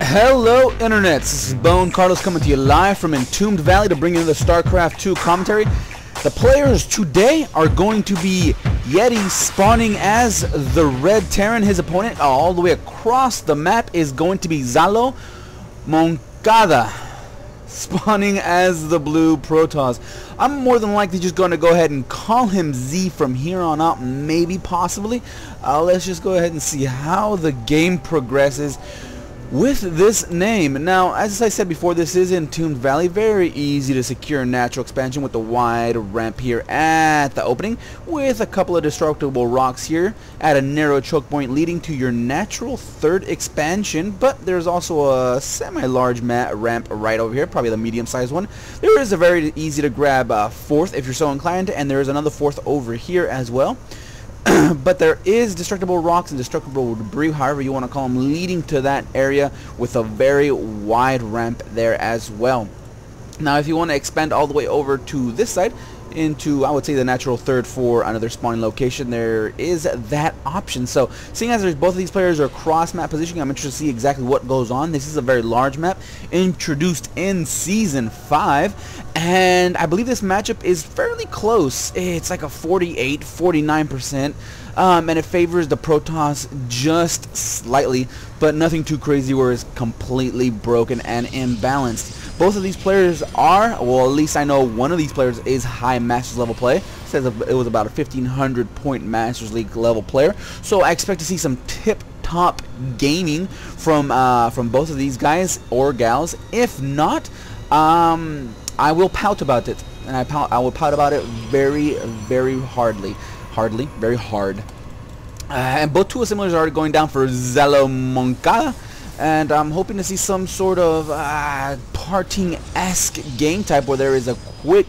Hello internets, this is BoneCarlos coming to you live from Entombed Valley to bring you the StarCraft 2 commentary. The players today are going to be Yeti spawning as the Red Terran. His opponent all the way across the map is going to be ZaloMonkada spawning as the Blue Protoss. I'm more than likely just going to go ahead and call him Z from here on out, maybe, possibly. Let's just go ahead and see how the game progresses with this name. Now, as I said before, this is Entombed Valley. Very easy to secure natural expansion with the wide ramp here at the opening, with a couple of destructible rocks here at a narrow choke point leading to your natural third expansion. But there's also a semi-large ramp right over here, probably the medium-sized one. There is a very easy to grab fourth if you're so inclined, and there is another fourth over here as well. But there is destructible rocks and destructible debris, however you want to call them, leading to that area with a very wide ramp there as well. Now, if you want to expand all the way over to this side, into, I would say, the natural third for another spawning location, there is that option. So, seeing as both of these players are cross map positioning, I'm interested to see exactly what goes on. This is a very large map introduced in Season 5, and I believe this matchup is fairly close. It's like a 48-49%, and it favors the Protoss just slightly, but nothing too crazy where it's completely broken and imbalanced. Both of these players are, well, at least I know one of these players is high Masters level play. It says it was about a 1,500 point Masters League level player. So I expect to see some tip-top gaming from both of these guys or gals. If not, I will pout about it, and I will pout about it very, very very hard. And both two assemblers are going down for ZaloMonkada. And I'm hoping to see some sort of parting-esque game type where there is a quick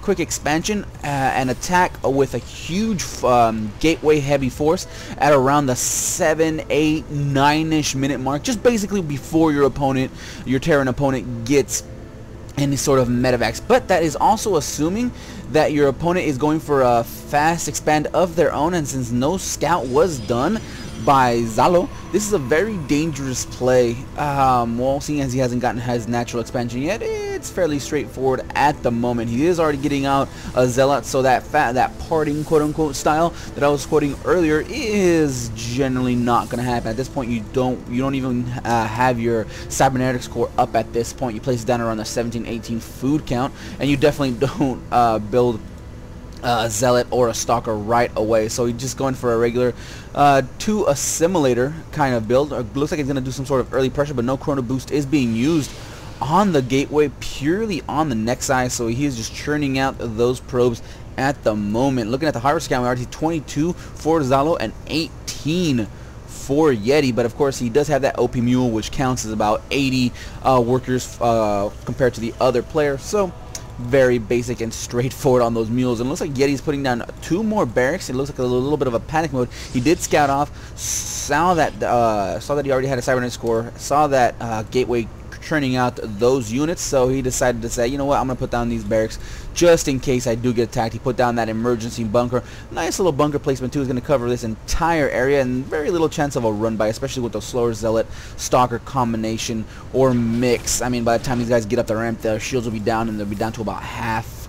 quick expansion and attack with a huge gateway heavy force at around the 7, 8, 9-ish minute mark, just basically before your Terran opponent gets any sort of medevacs. But that is also assuming that your opponent is going for a fast expand of their own, and since no scout was done by Zalo, this is a very dangerous play. Well, seeing as he hasn't gotten his natural expansion yet, it's fairly straightforward at the moment. He is already getting out a Zealot, so that parting quote-unquote style that I was quoting earlier is generally not going to happen. At this point, you don't even have your cybernetics core up at this point. You place it down around the 17-18 food count, and you definitely don't build a Zealot or a Stalker right away. So he's just going for a regular 2 assimilator kind of build. Looks like he's going to do some sort of early pressure, but no chrono boost is being used on the gateway, purely on the next side. So he is just churning out those probes at the moment. Looking at the hardware scan, we already see 22 for Zalo and 18 for Yeti, but of course he does have that OP mule, which counts as about 80 workers compared to the other player. So very basic and straightforward on those mules. And it looks like Yeti's putting down 2 more barracks. It looks like a little bit of a panic mode. He did scout off, saw that he already had a cybernetic score, saw that gateway churning out those units, so he decided to say, you know what, I'm going to put down these barracks just in case I do get attacked. He put down that emergency bunker. Nice little bunker placement too. Is going to cover this entire area, and very little chance of a run by, especially with the slower Zealot Stalker combination or mix. I mean, by the time these guys get up the ramp, their shields will be down, and they'll be down to about half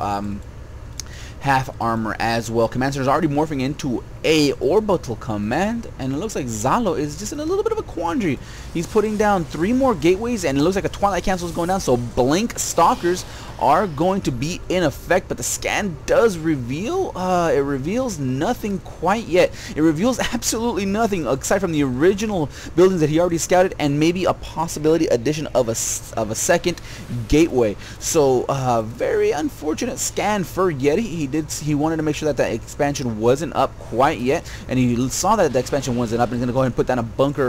armor as well. Command Center is already morphing into a orbital command, and it looks like Zalo is just in a little bit of a quandary. He's putting down 3 more gateways, and it looks like a Twilight Cancel is going down, so Blink Stalkers are going to be in effect. But the scan does reveal, it reveals nothing quite yet. It reveals absolutely nothing aside from the original buildings that he already scouted, and maybe a possibility addition of a second gateway. So very unfortunate scan for Yeti. He wanted to make sure that the expansion wasn't up quite yet, and he saw that the expansion wasn't up, and he's going to go ahead and put down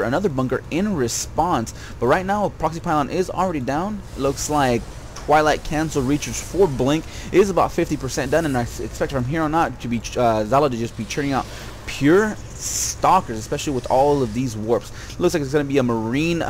another bunker in response. But right now, Proxy Pylon is already down. It looks like Twilight Cancel reaches for Blink is about 50% done, and I expect from here on out to be Zalo to just be churning out pure Stalkers, especially with all of these warps. Looks like it's going to be a Marine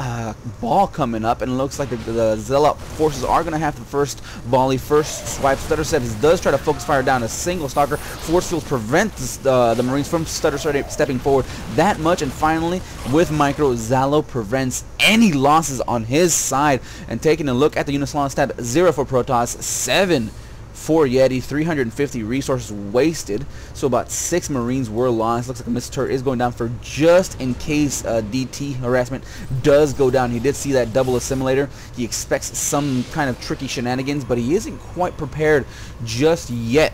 ball coming up, and it looks like the Zalo forces are going to have the first volley, first swipe. Stutter Steps does try to focus fire down a single Stalker. Force Fields prevent the Marines from Stutter stepping forward that much, and finally, with Micro, Zalo prevents any losses on his side. And taking a look at the units lost, tab 0 for Protoss, 7 for Yeti, 350 resources wasted, so about 6 Marines were lost. Looks like a missile turret is going down for just in case DT harassment does go down. He did see that double assimilator. He expects some kind of tricky shenanigans, but he isn't quite prepared just yet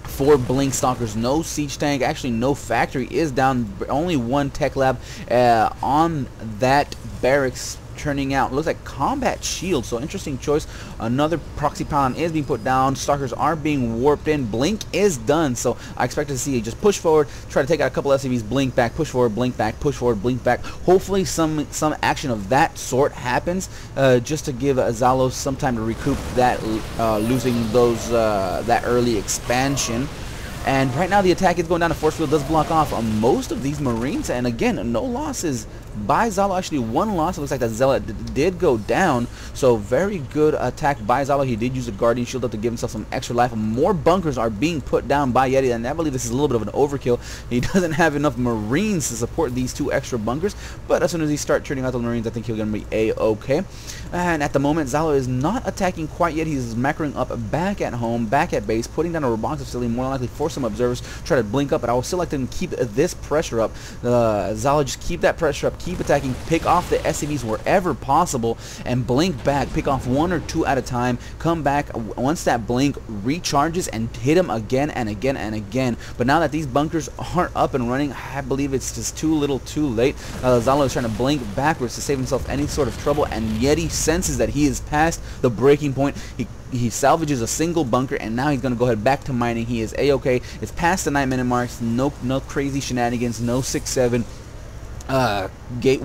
for Blink Stalkers. No siege tank, actually no factory is down, only one tech lab on that barracks turning out. Looks like combat shield, so interesting choice. Another proxy pylon is being put down. Stalkers are being warped in. Blink is done, so I expect to see just push forward, try to take out a couple SCVs, blink back, push forward, blink back, push forward, blink back. Hopefully some action of that sort happens, just to give Zalo some time to recoup that losing those that early expansion. And right now the attack is going down. The force field does block off most of these Marines, and again, no losses by Zalo. Actually, one loss. It looks like that Zealot did go down, so very good attack by Zalo. He did use a Guardian Shield up to give himself some extra life. More bunkers are being put down by Yeti, and I believe this is a little bit of an overkill. He doesn't have enough Marines to support these 2 extra bunkers, but as soon as he starts turning out the Marines, I think he'll gonna be a-okay. And at the moment, Zalo is not attacking quite yet. He's macroing up back at home, back at base, putting down a robotics facility, more likely for some observers, try to blink up, but I would still like to keep this pressure up. Zalo, just keep that pressure up, keep attacking, pick off the SCVs wherever possible, and blink back, pick off 1 or 2 at a time, come back once that blink recharges and hit him again and again and again. But now that these bunkers aren't up and running, I believe it's just too little too late. Zalo is trying to blink backwards to save himself any sort of trouble, and Yeti senses that he is past the breaking point. He salvages a single bunker, and now he's going to go ahead back to mining. He is a-okay. It's past the 9-minute marks. No crazy shenanigans. No 6-7.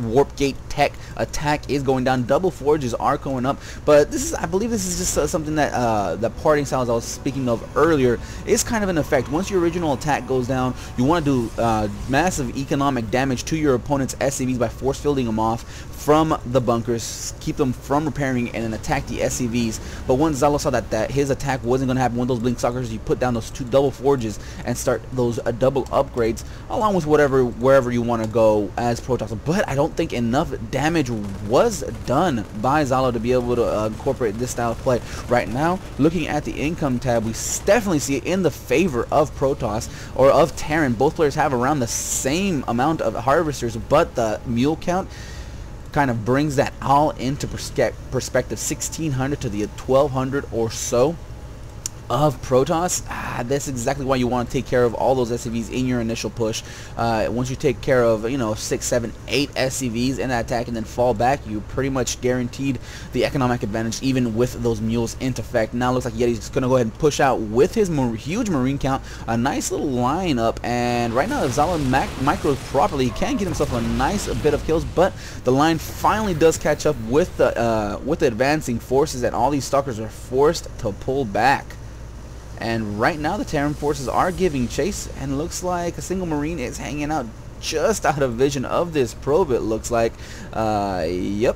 Warp gate tech attack is going down. Double forges are going up, but this is, I believe this is just something that the parting styles I was speaking of earlier is kind of an effect. Once your original attack goes down, you want to do massive economic damage to your opponent's SCVs by force fielding them off from the bunkers, keep them from repairing, and then attack the SCVs. But once Zalo saw that his attack wasn't going to happen, when those Blink Stalkers, you put down those 2 double forges and start those double upgrades, along with wherever you want to go as Protoss. But I don't think enough damage was done by Zalo to be able to incorporate this style of play. Right now, looking at the income tab, we definitely see it in the favor of Protoss, or of Terran. Both players have around the same amount of harvesters, but the mule count kind of brings that all into perspective. 1,600 to the 1,200 or so of Protoss. That's exactly why you want to take care of all those SCVs in your initial push. Once you take care of, 6, 7, 8 SCVs in that attack and then fall back, you pretty much guaranteed the economic advantage even with those mules into effect. Now it looks like Yeti's just going to go ahead and push out with his huge Marine count. A nice little lineup, and right now if Zalo micros properly, he can get himself a nice bit of kills, but the line finally does catch up with the advancing forces, and all these Stalkers are forced to pull back. And right now the Terran forces are giving chase, and it looks like a single Marine is hanging out just out of vision of this probe, it looks like. Yep.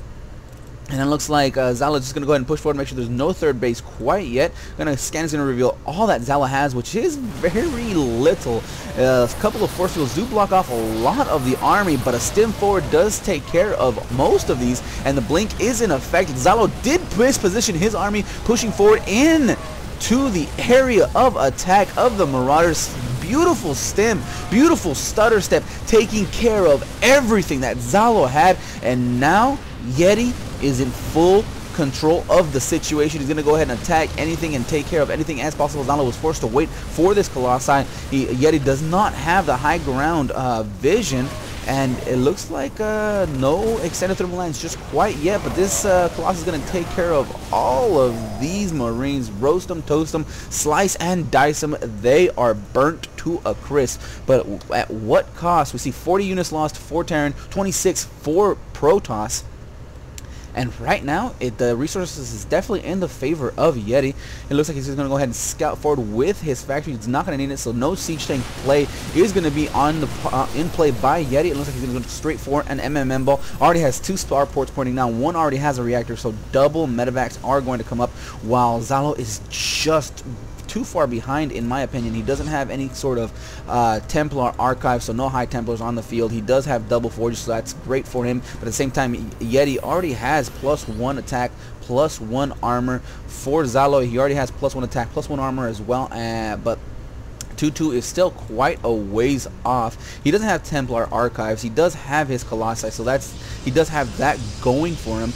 And it looks like Zalo is just going to go ahead and push forward, make sure there's no third base quite yet. Scan is going to reveal all that Zalo has, which is very little. A couple of force fields do block off a lot of the army, but a stim forward does take care of most of these, and the blink is in effect. Zalo did misposition his army, pushing forward in to the area of attack of the Marauders. Beautiful stim, beautiful stutter step, taking care of everything that Zalo had, and now Yeti is in full control of the situation. He's going to go ahead and attack anything and take care of anything as possible. Zalo was forced to wait for this Colossi. Yeti does not have the high ground vision, and it looks like no extended thermal lines just quite yet, but this Colossus is going to take care of all of these Marines. Roast them, toast them, slice and dice them. They are burnt to a crisp, but at what cost? We see 40 units lost for Terran, 26 for Protoss. And right now, the resources is definitely in the favor of Yeti. It looks like he's just going to go ahead and scout forward with his factory. He's not going to need it, so no siege tank play is going to be on the in play by Yeti. It looks like he's going to go straight for an MMM ball. Already has 2 star ports pointing down. One already has a reactor, so double medevacs are going to come up, while Zalo is just too far behind, in my opinion. He doesn't have any sort of Templar archive, so no high Templars on the field. He does have double forges, so that's great for him, but at the same time, Yeti already has +1 attack, +1 armor. For Zalo, he already has +1 attack, +1 armor as well, but 2-2 is still quite a ways off. He doesn't have Templar archives. He does have his Colossi, so he does have that going for him.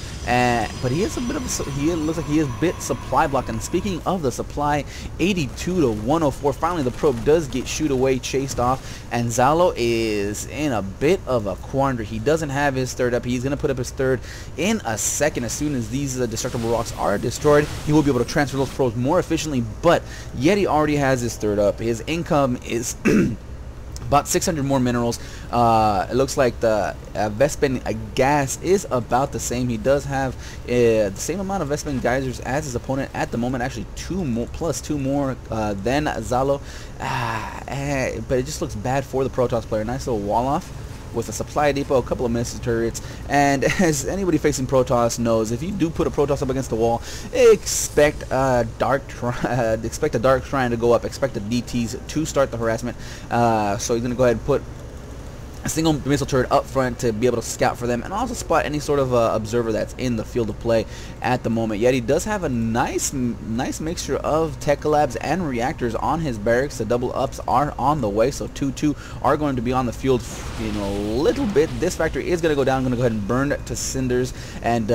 But he is a bit of looks like he is a bit supply blocked. And speaking of the supply, 82 to 104. Finally, the probe does get shoot away, chased off, and Zalo is in a bit of a quandary. He doesn't have his third up. He's gonna put up his third in a second. As soon as these destructible rocks are destroyed, he will be able to transfer those probes more efficiently. But Yeti already has his third up. His income is about 600 more minerals. It looks like the Vespin gas is about the same. He does have the same amount of Vespin geysers as his opponent at the moment. Actually, 2 more than Zalo. But it just looks bad for the Protoss player. Nice little wall off with a supply depot, a couple of missile turrets, and as anybody facing Protoss knows, if you do put a Protoss up against the wall, expect a dark shrine to go up, expect the DTs to start the harassment. So he's gonna go ahead and put a single missile turret up front to be able to scout for them, and also spot any sort of observer that's in the field of play at the moment. Yet he does have a nice mixture of tech collabs and reactors on his barracks. The double ups are on the way, so 2-2 are going to be on the field in a little bit. This factory is going to go down, going to go ahead and burn to cinders, and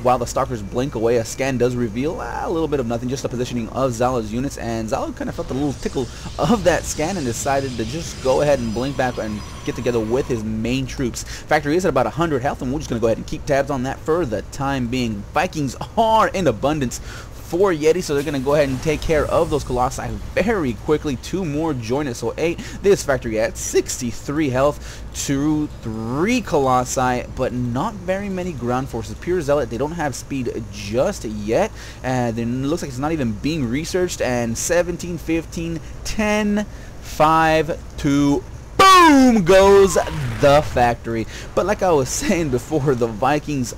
while the stalkers blink away, a scan does reveal a little bit of nothing, just the positioning of Zalo's units, and Zalo kind of felt a little tickle of that scan and decided to just go ahead and blink back and get together with his main troops. Factory is at about 100 health, and we're just going to go ahead and keep tabs on that for the time being. Vikings are in abundance for Yeti, so they're going to go ahead and take care of those Colossi very quickly. 2 more join it, so 8. This factory at 63 health to 3 Colossi, but not very many ground forces. Pure Zealot, they don't have speed just yet, and it looks like it's not even being researched, and 17, 15, 10, 5, 2, boom goes the factory. But like I was saying before, the Vikings,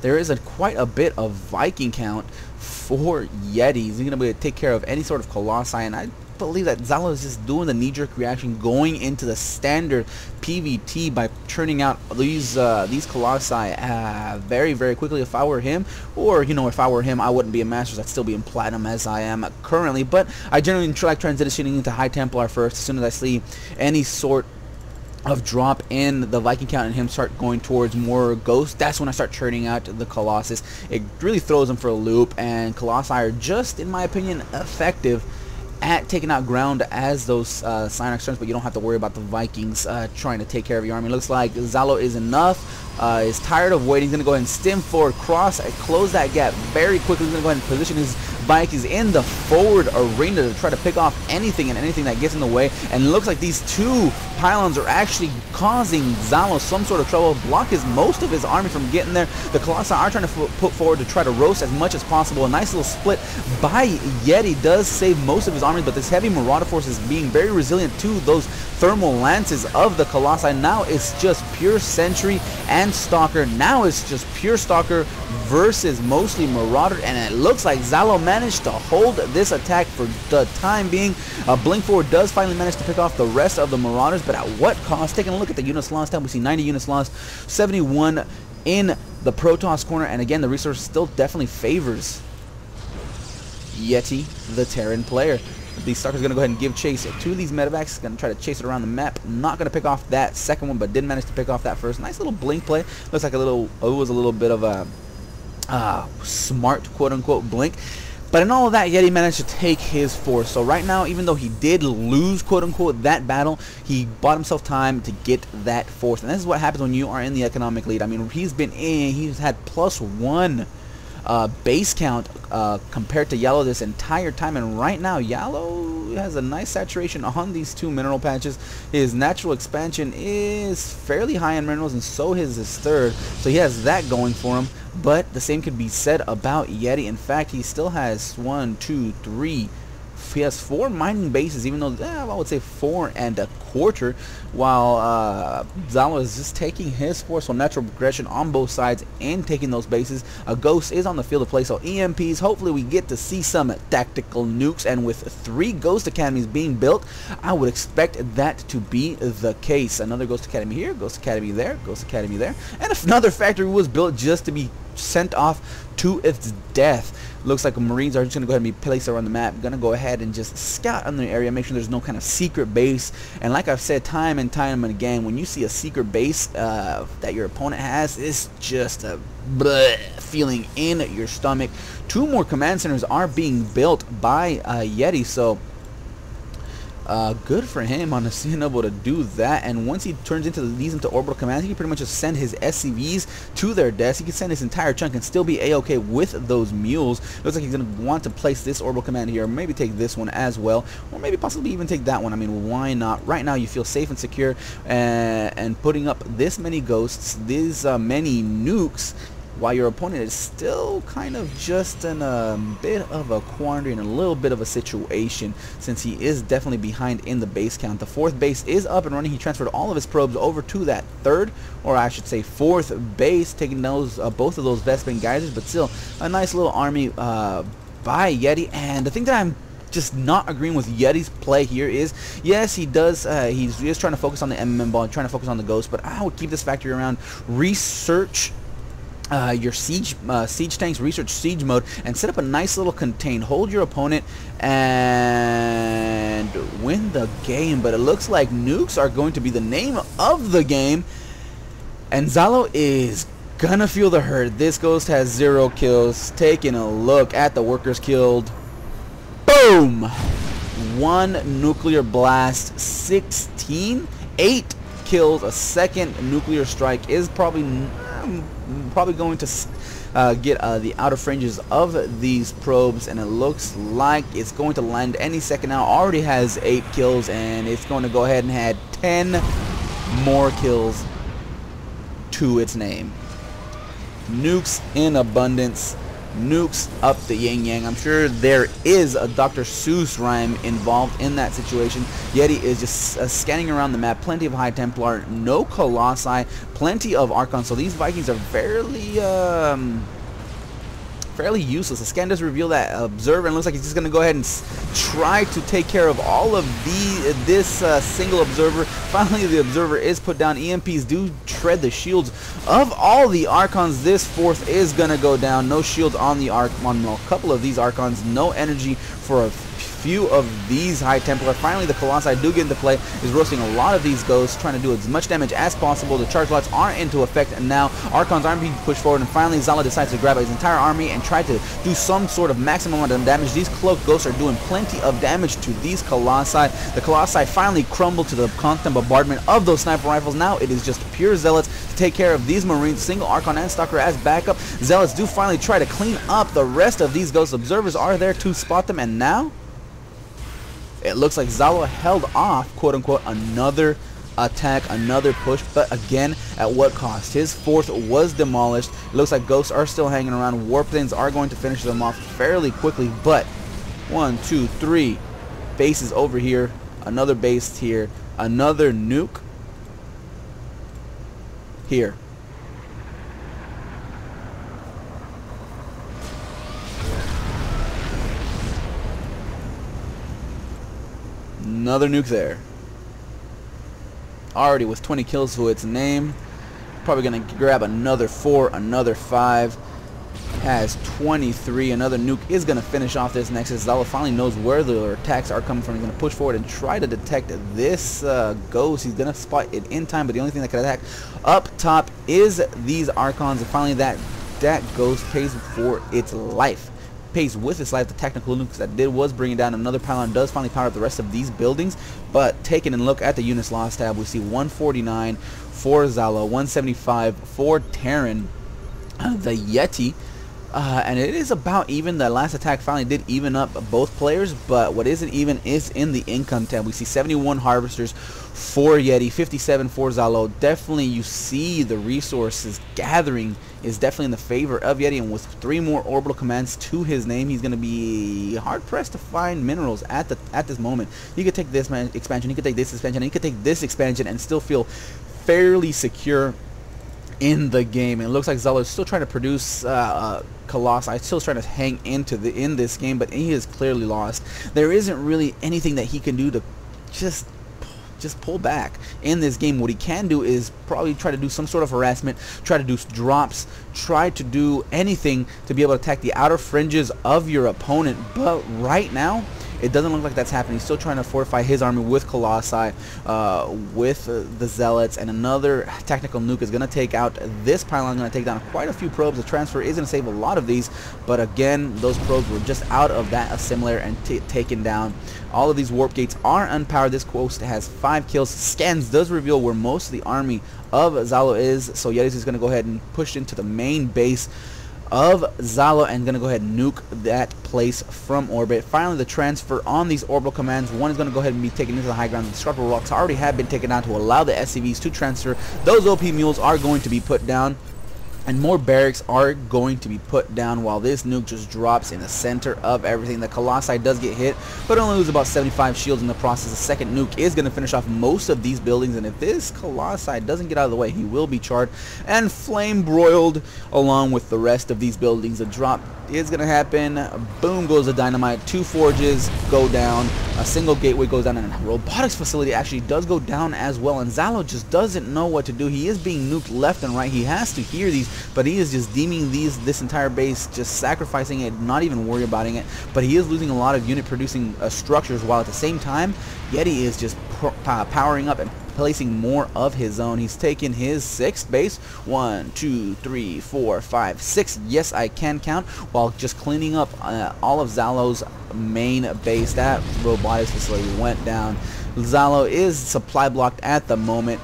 there is quite a bit of Viking count for Yetis. He's going to be able to take care of any sort of Colossi, and I believe that Zalo is just doing the knee-jerk reaction, going into the standard PvT by churning out these Colossi very, very quickly. If I were him, or if I were him, I wouldn't be a Masters. I'd still be in Platinum as I am currently. But I generally like transitioning into High Templar first. As soon as I see any sort of drop in the Viking count and him start going towards more Ghosts, that's when I start churning out the Colossus. It really throws them for a loop, and Colossi are just, in my opinion, effective at taking out ground as those Cynox turns, but you don't have to worry about the Vikings trying to take care of your army. It looks like Zalo is enough. Is tired of waiting. He's going to go ahead and stem forward, close that gap very quickly. He's going to go ahead and position his Vikings in the forward arena to try to pick off anything and anything that gets in the way. And it looks like these 2 pylons are actually causing Zalo some sort of trouble, block most of his army from getting there. The Colossi are trying to put forward to try to roast as much as possible. A nice little split by Yeti does save most of his army, but this heavy Marauder force is being very resilient to those thermal lances of the Colossi. Now it's just pure Sentry and Stalker. Now it's just pure Stalker versus mostly Marauder, and it looks like Zalo managed to hold this attack for the time being. Blink Forward does finally manage to pick off the rest of the Marauders, but at what cost? Taking a look at the units lost down, we see 90 units lost, 71 in the Protoss corner, and again, the resource still definitely favors Yeti, the Terran player. The Stalker's going to go ahead and give chase to these medevacs. Going to try to chase it around the map. Not going to pick off that second one, but did manage to pick off that first. Nice little blink play. Looks like it was a little bit of a smart, quote-unquote, blink. But in all of that, Yeti managed to take his force. So right now, even though he did lose, quote-unquote, that battle, he bought himself time to get that force. And this is what happens when you are in the economic lead. I mean, he's had +1 base count compared to Yellow this entire time, and right now Yellow has a nice saturation on these 2 mineral patches. His natural expansion is fairly high in minerals, and so is his third, so he has that going for him. But the same could be said about Yeti. In fact, he still has 1, 2, 3. He has 4 mining bases, even though I would say 4 1/4, while Zalo is just taking his forceful natural progression on both sides and taking those bases. A Ghost is on the field of play, so EMPs, hopefully we get to see some tactical nukes, and with 3 Ghost Academies being built, I would expect that to be the case. Another Ghost Academy here, Ghost Academy there, Ghost Academy there, and another factory was built just to be sent off to its death. Looks like Marines are just going to go ahead and be placed around the map. Going to go ahead and just scout on the area, make sure there's no kind of secret base. And like I've said time and time again, when you see a secret base that your opponent has, it's just a bleh feeling in your stomach. 2 more command centers are being built by Yeti, so good for him on being able to do that. And once he turns these into orbital commands, he can pretty much just send his SCVs to their deaths. He can send his entire chunk and still be a-okay with those mules. Looks like he's going to want to place this orbital command here, maybe take this one as well, or maybe possibly even take that one. I mean, why not? Right now you feel safe and secure, and putting up this many ghosts, these many nukes, while your opponent is still kind of just in a bit of a quandary and a little bit of a situation, since he is definitely behind in the base count. The 4th base is up and running. He transferred all of his probes over to that 3rd, or I should say 4th base, taking those both of those Vespin geysers, but still a nice little army by Yeti. And the thing that I'm just not agreeing with Yeti's play here is, yes, he does, he's just trying to focus on the MMM ball, trying to focus on the ghost, but I would keep this factory around, research your siege tanks, research siege mode, and set up a nice little contain. Hold your opponent and win the game. But it looks like nukes are going to be the name of the game, and Zalo is gonna feel the hurt. This ghost has 0 kills. Taking a look at the workers killed. Boom! 1 nuclear blast, 16, 8 kills. A second nuclear strike is probably going to get the outer fringes of these probes, and it looks like it's going to land any second now. Already has 8 kills, and it's going to go ahead and add 10 more kills to its name. Nukes in abundance. Nukes up the yin yang. I'm sure there is a Dr. Seuss rhyme involved in that situation. Yeti is just scanning around the map. Plenty of High Templar, no Colossi, plenty of Archons. So these Vikings are fairly useless. The scan does reveal that observer, and looks like he's just going to go ahead and try to take care of all of this single observer. Finally, the observer is put down. EMPs do tread the shields of all the Archons. This 4th is going to go down. No shields on the on a couple of these Archons. No energy for a few of these High Templar. Finally, the Colossi do get into play, is roasting a lot of these ghosts, trying to do as much damage as possible. The charge lots are into effect, and now Archons are being pushed forward, and finally Zala decides to grab his entire army and try to do some sort of maximum amount of damage. These cloaked ghosts are doing plenty of damage to these Colossi. The Colossi finally crumble to the constant bombardment of those sniper rifles. Now it is just pure Zealots to take care of these Marines. Single Archon and Stalker as backup. Zealots do finally try to clean up the rest of these ghosts. Observers are there to spot them, and now it looks like Zalo held off, quote-unquote, another attack, another push, but again, at what cost? His 4th was demolished. It looks like ghosts are still hanging around. Warp things are going to finish them off fairly quickly, but 1, 2, 3 bases over here, another base here, another nuke here. Another nuke there. Already with 20 kills to its name. Probably going to grab another 4, another 5. Has 23. Another nuke is going to finish off this Nexus. Zalo finally knows where the attacks are coming from. He's going to push forward and try to detect this ghost. He's going to spot it in time, but the only thing that can attack up top is these Archons. And finally that ghost pays for its life. Pays with its life. The technical nukes that did was bringing down another pylon. Does finally power up the rest of these buildings, but taking a look at the units lost tab, we see 149 for Zalo, 175 for Terran. The Yeti and it is about even. The last attack finally did even up both players, but what isn't even is in the income tab. We see 71 harvesters for Yeti, 57 for Zalo. Definitely you see the resources gathering is definitely in the favor of Yeti, and with 3 more orbital commands to his name, he's going to be hard pressed to find minerals at this moment. You could take this expansion, you could take this expansion, and you could take this expansion and still feel fairly secure in the game. And it looks like Zalo is still trying to produce Colossi, still trying to hang into in this game, but he is clearly lost. There isn't really anything that he can do to just pull back in this game. What he can do is probably try to do some sort of harassment, try to do drops, try to do anything to be able to attack the outer fringes of your opponent. But right now it doesn't look like that's happening. He's still trying to fortify his army with Colossi, with the Zealots, and another tactical nuke is going to take out this pylon, going to take down quite a few probes. The transfer is going to save a lot of these, but again, those probes were just out of that assimilator and taken down. All of these warp gates are unpowered. This quote has 5 kills. Scans does reveal where most of the army of Zalo is, so Yeti's is going to go ahead and push into the main base of Zalo and going to go ahead and nuke that place from orbit. Finally, the transfer on these orbital commands. One is going to go ahead and be taken into the high ground. The destructible rocks already have been taken down to allow the SCVs to transfer. Those OP mules are going to be put down, and more barracks are going to be put down while this nuke just drops in the center of everything. The Colossi does get hit, but only lose about 75 shields in the process. The second nuke is going to finish off most of these buildings, and if this Colossi doesn't get out of the way, he will be charred and flame broiled along with the rest of these buildings. A drop is going to happen. Boom goes the dynamite. 2 forges go down. A single gateway goes down, and a robotics facility actually does go down as well. And Zalo just doesn't know what to do. He is being nuked left and right. He has to hear these, but he is just deeming this entire base, just sacrificing it, not even worry about it. But he is losing a lot of unit producing structures, while at the same time Yeti is just powering up and placing more of his own. He's taken his 6th base. 1, 2, 3, 4, 5, 6. Yes, I can count, while just cleaning up all of Zalo's main base. That robotics facility went down. Zalo is supply blocked at the moment.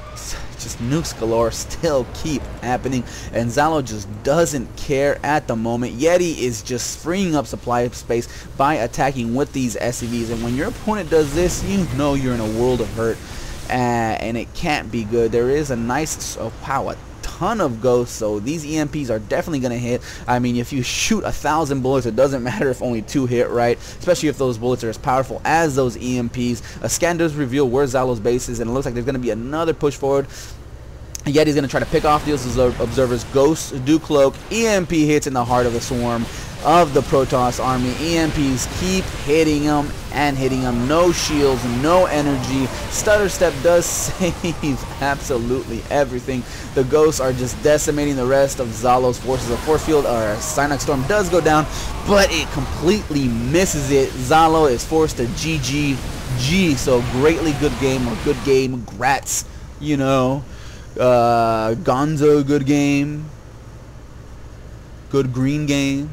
Just nukes galore still keep happening, and Zalo just doesn't care at the moment. Yeti is just freeing up supply space by attacking with these SCVs, and when your opponent does this, you know you're in a world of hurt, and it can't be good. There is a nice a ton of ghosts, so these EMPs are definitely going to hit. I mean, if you shoot 1,000 bullets, it doesn't matter if only 2 hit, right? Especially if those bullets are as powerful as those EMPs. A scan does reveal where Zalo's base is, and it looks like there's going to be another push forward. Yeti's going to try to pick off these observers. Ghosts do cloak. EMP hits in the heart of the swarm of the Protoss army. EMPs keep hitting them and hitting them. No shields, no energy. Stutter Step does save absolutely everything. The ghosts are just decimating the rest of Zalo's forces. A force field or Synox Storm does go down, but it completely misses it. Zalo is forced to GG. So greatly good game, or good game. Grats, you know. Gonzo, good game. Good green game.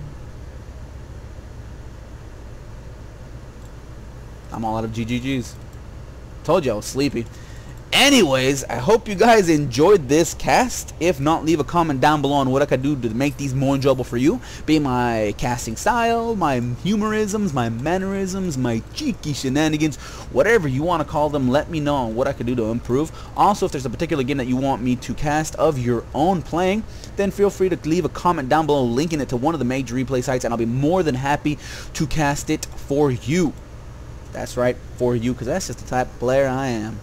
I'm all out of GGGs. Told you I was sleepy. Anyways, I hope you guys enjoyed this cast. If not, leave a comment down below on what I could do to make these more enjoyable for you. Be my casting style, my humorisms, my mannerisms, my cheeky shenanigans, whatever you want to call them. Let me know on what I could do to improve. Also, if there's a particular game that you want me to cast of your own playing, then feel free to leave a comment down below linking it to one of the major replay sites, and I'll be more than happy to cast it for you. That's right, for you, because that's just the type of player I am.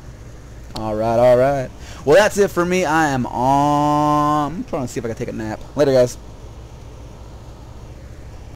Alright. Well, that's it for me. I'm trying to see if I can take a nap. Later, guys.